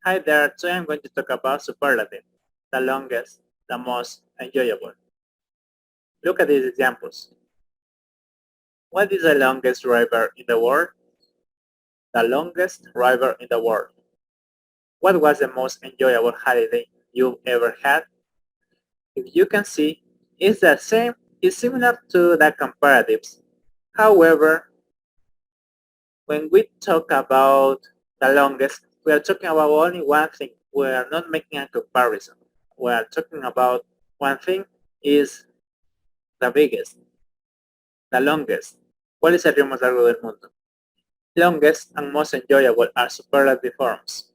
Hi there, today I'm going to talk about superlative, the longest, the most enjoyable. Look at these examples. What is the longest river in the world? The longest river in the world. What was the most enjoyable holiday you've ever had? If you can see, it's the same, it's similar to the comparatives. However, when we talk about the longest, we are talking about only one thing. We are not making a comparison. We are talking about one thing is the biggest, the longest. ¿Cuál es el río más largo del mundo? Longest and most enjoyable are superlative forms.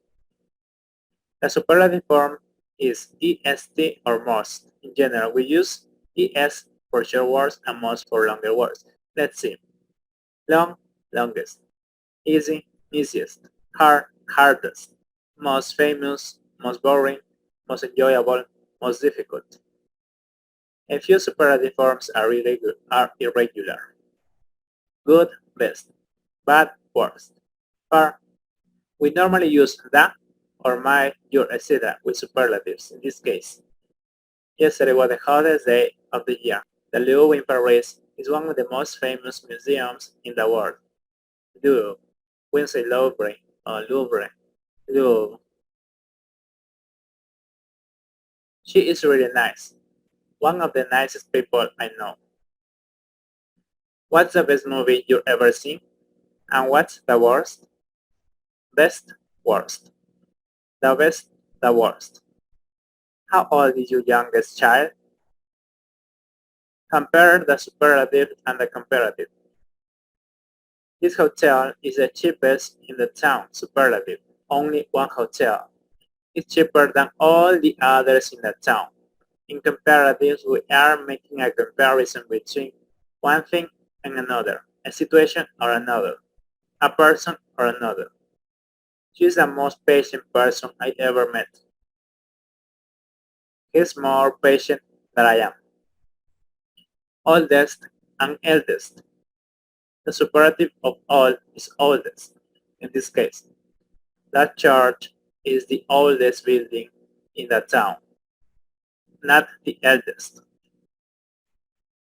The superlative form is est or most. In general, we use es for short words and most for longer words. Let's see. Long, longest. Easy, easiest. Hard, hardest. Most famous, most boring, most enjoyable, most difficult. A few superlative forms are irregular. Good, best. Bad, worst. Far, we normally use the or my, your, etc. with superlatives in this case. Yesterday was the hottest day of the year. The Louvre in Paris is one of the most famous museums in the world. Louvre, we say Louvre or Louvre, Louvre. She is really nice. One of the nicest people I know. What's the best movie you've ever seen? And what's the worst? Best, worst. The best, the worst. How old is your youngest child? Compare the superlative and the comparative. This hotel is the cheapest in the town. Superlative. Only one hotel. It's cheaper than all the others in the town. In comparatives, we are making a comparison between one thing and another, a situation or another, a person or another. She's the most patient person I ever met. He's more patient than I am. Oldest and eldest. The superlative of all is oldest, in this case. That church is the oldest building in the town, not the eldest.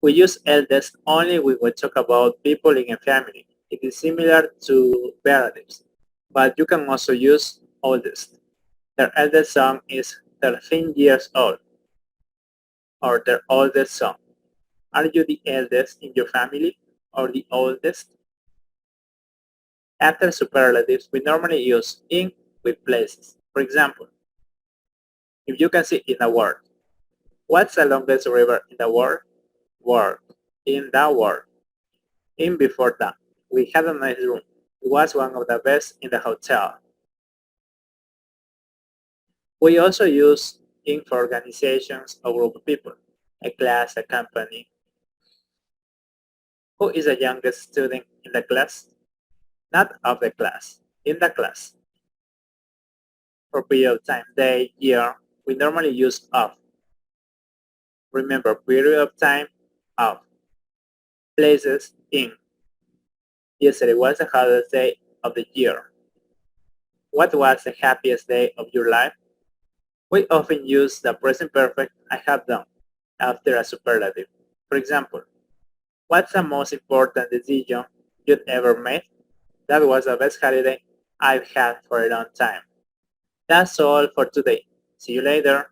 We use eldest only when we talk about people in a family. It is similar to relatives, but you can also use oldest. Their eldest son is 13 years old, or their oldest son. Are you the eldest in your family, or the oldest? After superlatives, we normally use in with places. For example, if you can see in a word, what's the longest river in the world? World. In the world. In before that. We had a nice room. It was one of the best in the hotel. We also use in for organizations or group of people, a class, a company. Who is the youngest student in the class? Not of the class, in the class. For period of time, day, year, we normally use of. Remember, period of time, of. Places, in. Yesterday was the hardest day of the year. What was the happiest day of your life? We often use the present perfect I have done after a superlative. For example, what's the most important decision you've ever made? That was the best holiday I've had for a long time. That's all for today. See you later.